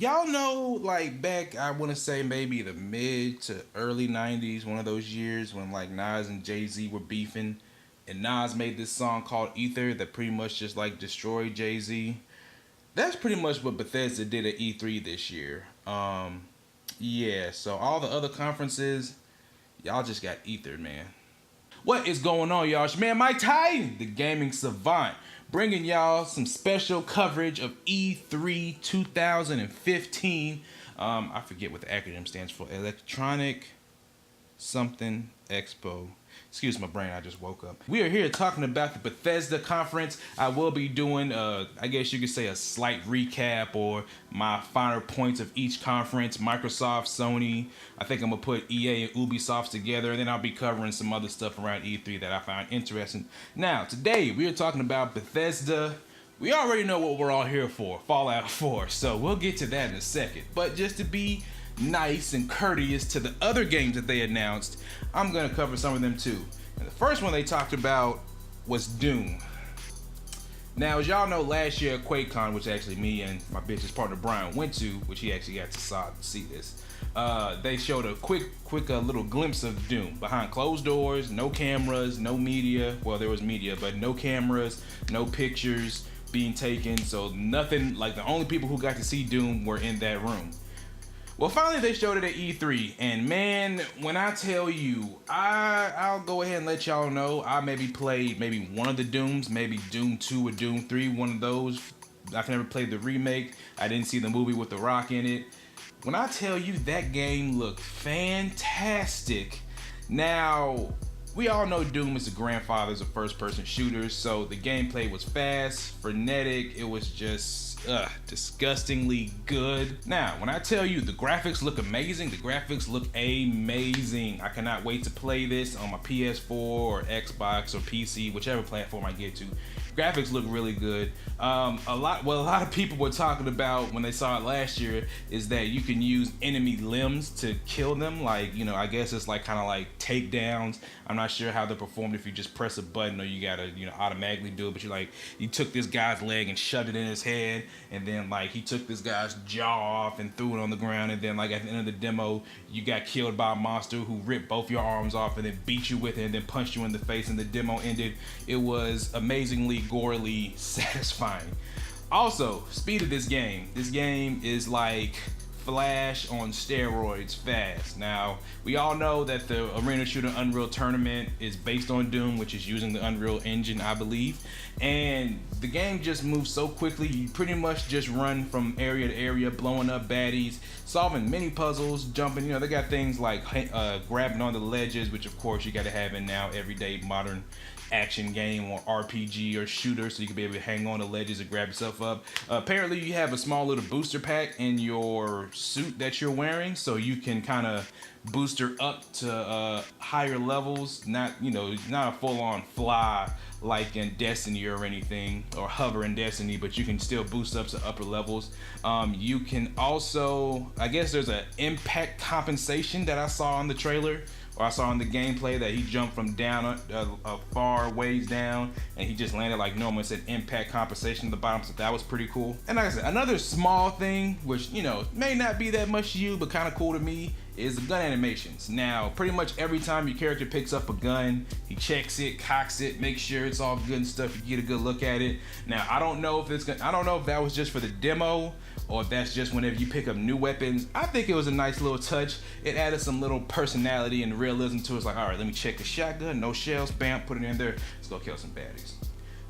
y'all know, like back, I want to say maybe the mid to early '90s, one of those years when like Nas and Jay Z were beefing, and Nas made this song called Ether that pretty much just like destroyed Jay Z. That's pretty much what Bethesda did at E3 this year. Yeah, so all the other conferences, y'all just got Ether, man. What is going on, y'all? It's your man Mike Ty, the gaming savant, bringing y'all some special coverage of E3 2015. I forget what the acronym stands for. Electronic something Expo. Excuse my brain, I just woke up. We are here talking about the Bethesda conference. I will be doing, I guess you could say, a slight recap or my finer points of each conference. Microsoft, Sony. I think I'm going to put EA and Ubisoft together. And then I'll be covering some other stuff around E3 that I found interesting. Now, today we are talking about Bethesda. We already know what we're all here for, Fallout 4. So we'll get to that in a second. But just to be nice and courteous to the other games that they announced, I'm gonna cover some of them too. And the first one they talked about was Doom. Now, as y'all know, last year at QuakeCon, which actually me and my business partner Brian went to, which he actually got to see this, they showed a quick little glimpse of Doom behind closed doors, no cameras, no media. Well, there was media, but no cameras, no pictures being taken. So nothing, like the only people who got to see Doom were in that room. Well, finally they showed it at E3, and man, when I tell you, I'll go ahead and let y'all know, I maybe played maybe one of the Dooms, maybe Doom 2 or Doom 3, one of those. I've never played the remake. I didn't see the movie with The Rock in it. When I tell you that game looked fantastic. Now, we all know Doom is the grandfathers of first-person shooters, so the gameplay was fast, frenetic, it was just disgustingly good. Now, when I tell you the graphics look amazing, the graphics look amazing. I cannot wait to play this on my PS4 or Xbox or PC, whichever platform I get to. Graphics look really good. A lot of people were talking about when they saw it last year is that you can use enemy limbs to kill them. Like, you know, I guess it's like kind of like takedowns. I'm not sure how they're performed if you just press a button or you gotta, you know, automatically do it. But you took this guy's leg and shoved it in his head, and then like he took this guy's jaw off and threw it on the ground, and then like at the end of the demo, you got killed by a monster who ripped both your arms off and then beat you with it and then punched you in the face, and the demo ended. It was amazingly gorily satisfying. Also, speed of this game is like Flash on steroids fast. Now, we all know that the arena shooter Unreal Tournament is based on Doom, which is using the Unreal Engine, I believe. And the game just moves so quickly. You pretty much just run from area to area, blowing up baddies, solving mini puzzles, jumping. You know, they got things like grabbing on the ledges, which of course you got to have in now everyday modern action game or RPG or shooter, so you can be able to hang on the ledges and grab yourself up. Apparently you have a small little booster pack in your suit that you're wearing, so you can kind of booster up to higher levels. Not a full-on fly like in Destiny or anything, or hover in Destiny, but you can still boost up to upper levels. You can also, I guess there's an impact compensation that I saw on the trailer, or I saw in the gameplay, that he jumped from down a far ways down and he just landed like normal. It said impact compensation at the bottom, so that was pretty cool. And like I said, another small thing, which, you know, may not be that much to you, but kind of cool to me, is the gun animations. Now, pretty much every time your character picks up a gun, he checks it, cocks it, makes sure it's all good and stuff. You get a good look at it. Now, I don't know if that was just for the demo, or if that's just whenever you pick up new weapons. I think it was a nice little touch. It added some little personality and realism to it. It's like, all right, let me check the shotgun, no shells, bam, put it in there, let's go kill some baddies.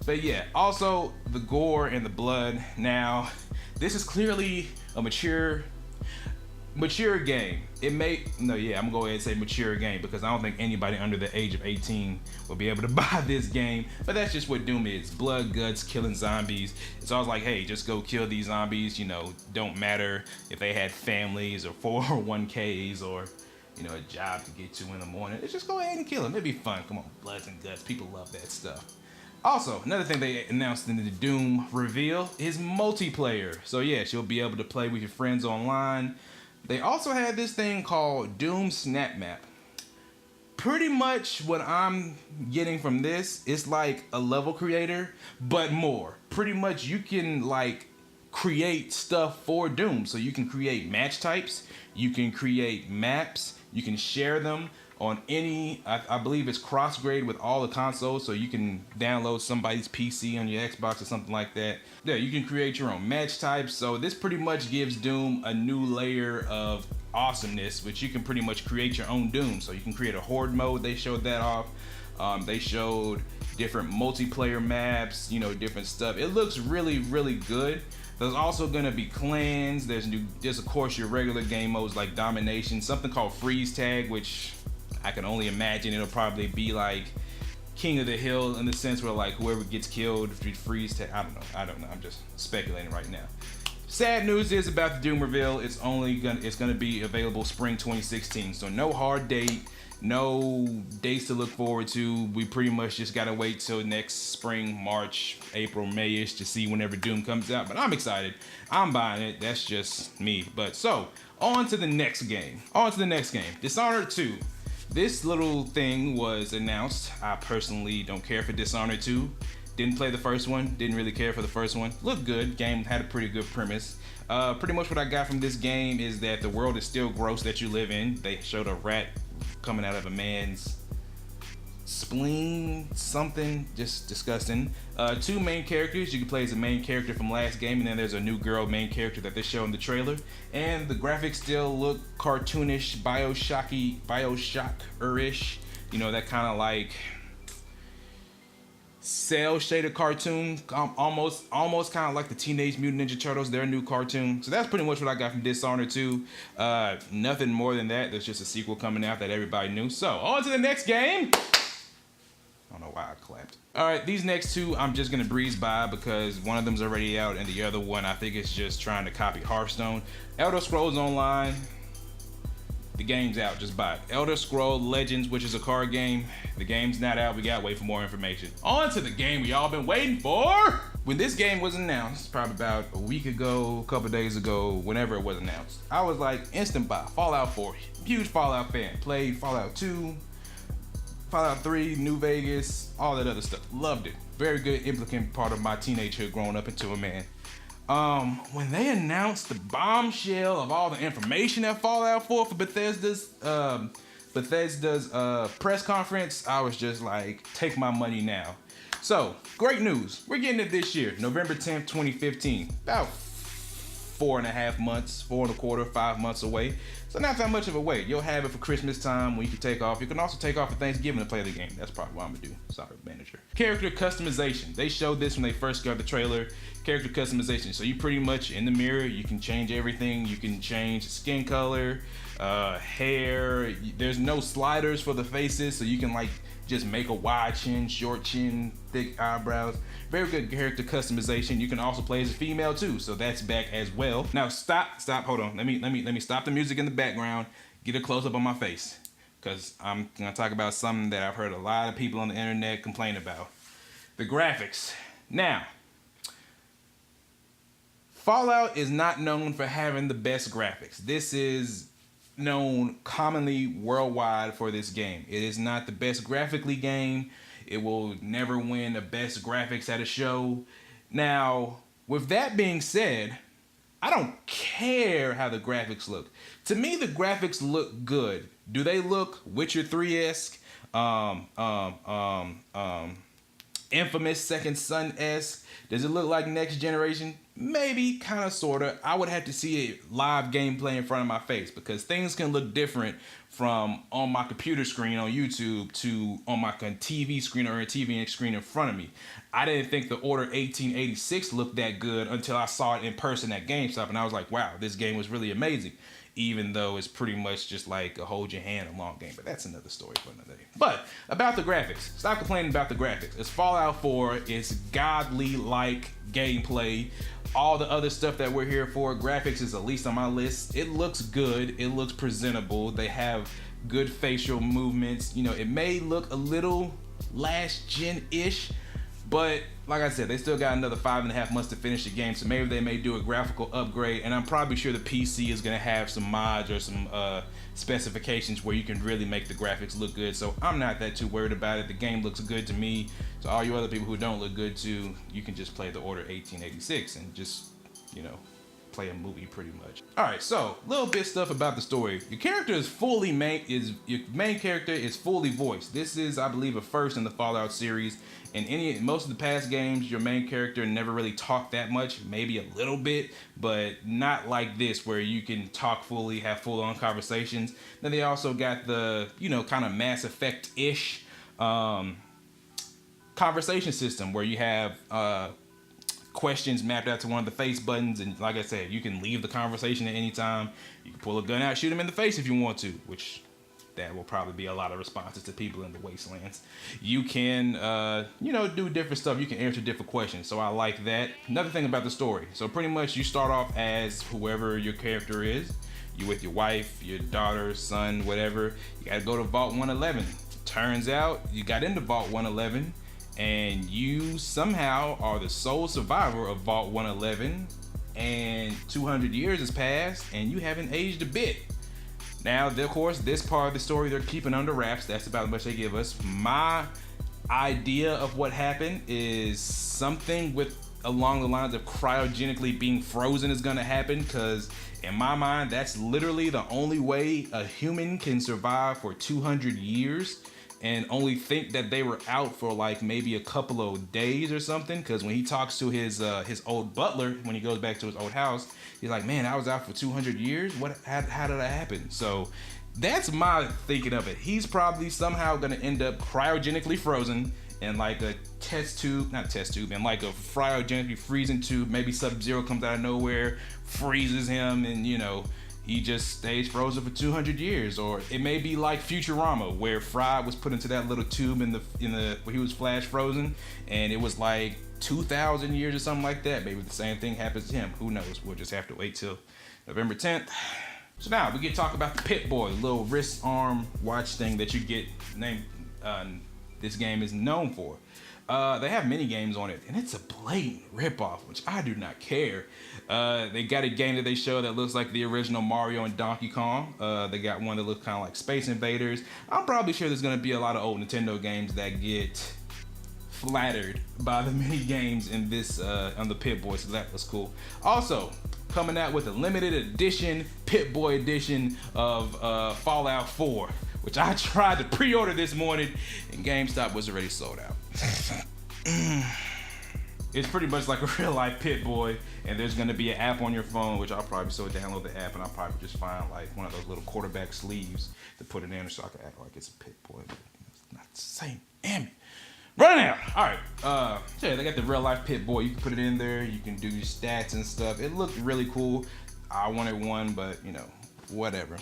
But yeah, also the gore and the blood. Now, this is clearly a mature game. I'm gonna go ahead and say mature game, because I don't think anybody under the age of 18 will be able to buy this game. But that's just what Doom is: blood, guts, killing zombies. It's always like, hey, just go kill these zombies. You know, don't matter if they had families or 401ks or, you know, a job to get to in the morning. Let's just go ahead and kill them. It'd be fun. Come on, bloods and guts. People love that stuff. Also, another thing they announced in the Doom reveal is multiplayer. So yes, you'll be able to play with your friends online. They also had this thing called Doom Snap Map. Pretty much what I'm getting from this is like a level creator, but more. Pretty much you can like create stuff for Doom. So you can create match types, you can create maps, you can share them on any, I believe it's cross-grade with all the consoles, so you can download somebody's PC on your Xbox or something like that. Yeah, you can create your own match types. So this pretty much gives Doom a new layer of awesomeness, which you can pretty much create your own Doom. So you can create a horde mode. They showed that off. They showed different multiplayer maps, you know, different stuff. It looks really, really good. There's also gonna be clans. There's of course your regular game modes like domination, something called freeze tag, which I can only imagine it'll probably be like King of the Hill in the sense where like whoever gets killed freeze tag. I don't know. I'm just speculating right now. Sad news is about the Doom reveal. It's gonna be available spring 2016. So no hard date, no dates to look forward to. We pretty much just gotta wait till next spring, March, April, May-ish to see whenever Doom comes out. But I'm excited. I'm buying it. That's just me. But so on to the next game. Dishonored 2. This little thing was announced. I personally don't care for Dishonored 2. Didn't play the first one. Didn't really care for the first one. Looked good. Game had a pretty good premise. Pretty much what I got from this game is that the world is still gross that you live in. They showed a rat coming out of a man's spleen, something just disgusting. Two main characters. You can play as the main character from last game, and then there's a new girl main character that they show in the trailer. And the graphics still look cartoonish, Bioshock-ish. You know, that kind of like cell shaded cartoon, almost kind of like the Teenage Mutant Ninja Turtles, their new cartoon. So that's pretty much what I got from Dishonored 2. Nothing more than that. There's just a sequel coming out that everybody knew. So on to the next game. I don't know why I clapped. All right, these next two I'm just gonna breeze by because one of them's already out and the other one I think it's just trying to copy Hearthstone. Elder Scrolls Online. The game's out, just buy it. Elder Scrolls Legends, which is a card game. The game's not out, we gotta wait for more information. On to the game we all been waiting for! When this game was announced, probably about a week ago, a couple days ago, whenever it was announced, I was like, instant buy, Fallout 4. Huge Fallout fan. Played Fallout 2, Fallout 3, New Vegas, all that other stuff. Loved it. Very good, implicant part of my teenagehood growing up into a man. When they announced the bombshell of all the information at Fallout 4 for Bethesda's press conference, I was just like, take my money now. So, great news. We're getting it this year, November 10th, 2015. About 4.5 months, 4.25, 5 months away. So not that much of a wait. You'll have it for Christmas time when you can take off. You can also take off for Thanksgiving to play the game. That's probably what I'm gonna do. Sorry, manager. Character customization. They showed this when they first got the trailer. Character customization. So you pretty much, in the mirror, you can change everything. You can change skin color, hair. There's no sliders for the faces, so you can like just make a wide chin, short chin, thick eyebrows. Very good character customization. You can also play as a female too, so that's back as well. Now stop, hold on. Let me stop the music in the background, get a close up on my face, because I'm gonna talk about something that I've heard a lot of people on the internet complain about. The graphics. Now, Fallout is not known for having the best graphics. This is known commonly worldwide for this game. It is not the best graphically game. It will never win the best graphics at a show. Now, with that being said, I don't care how the graphics look. To me, the graphics look good. Do they look Witcher 3-esque? Infamous Second Son-esque? Does it look like next generation? Maybe, kind of, sort of. I would have to see a live gameplay in front of my face because things can look different from on my computer screen on YouTube to on my TV screen or a TV screen in front of me. I didn't think the Order 1886 looked that good until I saw it in person at GameStop, and I was like, wow, this game was really amazing. Even though it's pretty much just like a hold your hand a long game, but that's another story for another day. But about the graphics, stop complaining about the graphics. It's Fallout 4, it's godly like gameplay. All the other stuff that we're here for, graphics is at least on my list. It looks good, it looks presentable. They have good facial movements. You know, it may look a little last gen-ish, but like I said, they still got another 5.5 months to finish the game, so maybe they may do a graphical upgrade, and I'm probably sure the PC is gonna have some mods or some specifications where you can really make the graphics look good, so I'm not that too worried about it. The game looks good to me, so all you other people who don't look good too, you can just play the Order 1886 and just you know, play a movie pretty much. All right, so little bit stuff about the story. Your character is your main character is fully voiced. This is, I believe, a first in the Fallout series. In most of the past games, your main character never really talked that much, maybe a little bit, but not like this where you can talk fully, have full-on conversations. Then they also got the, you know, kind of Mass Effect-ish conversation system where you have questions mapped out to one of the face buttons, and like I said, you can leave the conversation at any time. You can pull a gun out, shoot him in the face if you want to, which that will probably be a lot of responses to people in the wastelands. You can you know, do different stuff. You can answer different questions, so I like that. Another thing about the story, so pretty much you start off as whoever your character is. You with your wife, your daughter, son, whatever. You gotta go to Vault 111. Turns out you got into Vault 111 and you somehow are the sole survivor of Vault 111, and 200 years has passed and you haven't aged a bit. Now, of course, this part of the story they're keeping under wraps. That's about as much they give us. My idea of what happened is something along the lines of cryogenically being frozen is gonna happen, because in my mind, that's literally the only way a human can survive for 200 years. And only think that they were out for like maybe a couple of days or something. Because when he talks to his old butler, when he goes back to his old house, he's like, man, I was out for 200 years. How did that happen? So that's my thinking of it. He's probably somehow going to end up cryogenically frozen in like a in like a cryogenically freezing tube. Maybe Sub-Zero comes out of nowhere, freezes him, and you know, he just stays frozen for 200 years. Or it may be like Futurama, where Fry was put into that little tube in the where he was flash frozen, and it was like 2,000 years or something like that. Maybe the same thing happens to him. Who knows? We'll just have to wait till November 10th. So now we get to talk about the Pip-Boy, the little wrist arm watch thing that you get named. This game is known for. They have mini games on it, and it's a blatant ripoff, which I do not care. They got a game that they show that looks like the original Mario and Donkey Kong. They got one that looks kind of like Space Invaders. I'm probably sure there's going to be a lot of old Nintendo games that get flattered by the mini games in this on the Pip-Boy, so that was cool. Also, coming out with a limited edition Pip-Boy edition of Fallout 4, which I tried to pre-order this morning, and GameStop was already sold out. It's pretty much like a real life Pip-Boy, and there's gonna be an app on your phone, which I'll probably still download the app, and I'll probably just find like one of those little quarterback sleeves to put it in so I can act like it's a Pip-Boy. It's not the same. Damn it. Running out. All right. Yeah, they got the real life Pip-Boy. You can put it in there. You can do your stats and stuff. It looked really cool. I wanted one, but you know, whatever.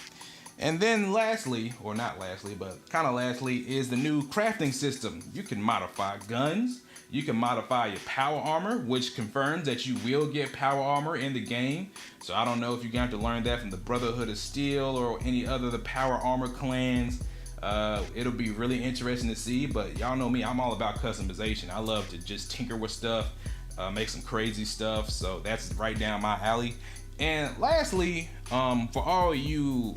And then lastly, or not lastly, but kind of lastly, is the new crafting system. You can modify guns. You can modify your power armor, which confirms that you will get power armor in the game. So I don't know if you're going to have to learn that from the Brotherhood of Steel or any other of the power armor clans. It'll be really interesting to see, but y'all know me, I'm all about customization. I love to just tinker with stuff, make some crazy stuff. So that's right down my alley. And lastly, for all you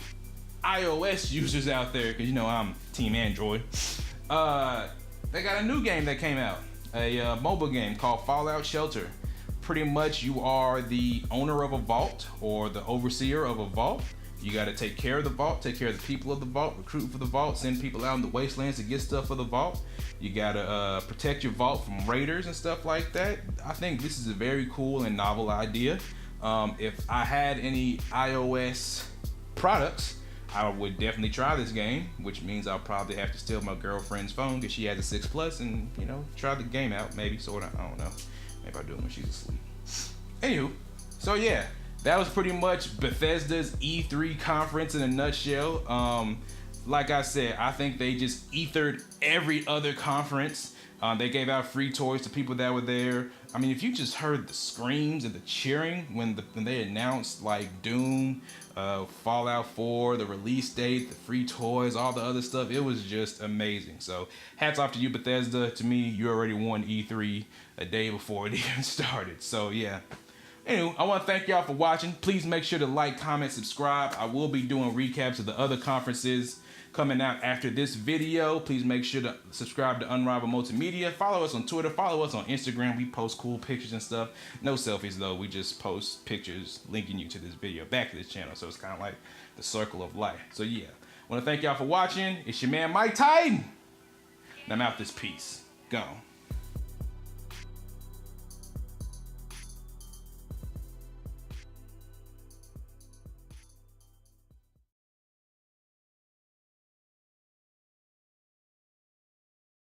iOS users out there, because you know I'm Team Android, they got a new game that came out, a mobile game called Fallout Shelter. Pretty much you are the owner of a vault or the overseer of a vault. You got to take care of the vault, take care of the people of the vault, recruit for the vault, send people out in the wastelands to get stuff for the vault. You got to protect your vault from raiders and stuff like that. I think this is a very cool and novel idea. If I had any iOS products, I would definitely try this game, which means I'll probably have to steal my girlfriend's phone because she has a 6 Plus and, you know, try the game out, maybe, sort of, I don't know. Maybe I'll do it when she's asleep. Anywho, so yeah, that was pretty much Bethesda's E3 conference in a nutshell. Like I said, I think they just ethered every other conference. They gave out free toys to people that were there. I mean, if you just heard the screams and the cheering when they announced like Doom, Fallout 4, the release date, the free toys, all the other stuff, it was just amazing. So hats off to you, Bethesda. To me, you already won E3 a day before it even started. So yeah. Anyway, I want to thank y'all for watching. Please make sure to like, comment, subscribe. I will be doing recaps of the other conferences coming out after this video. Please make sure to subscribe to Unrivaled Multimedia. Follow us on Twitter. Follow us on Instagram. We post cool pictures and stuff. No selfies, though. We just post pictures linking you to this video, back to this channel. So it's kind of like the circle of life. So, yeah. I want to thank y'all for watching. It's your man, Mike Titan. And I'm out this piece. Gone.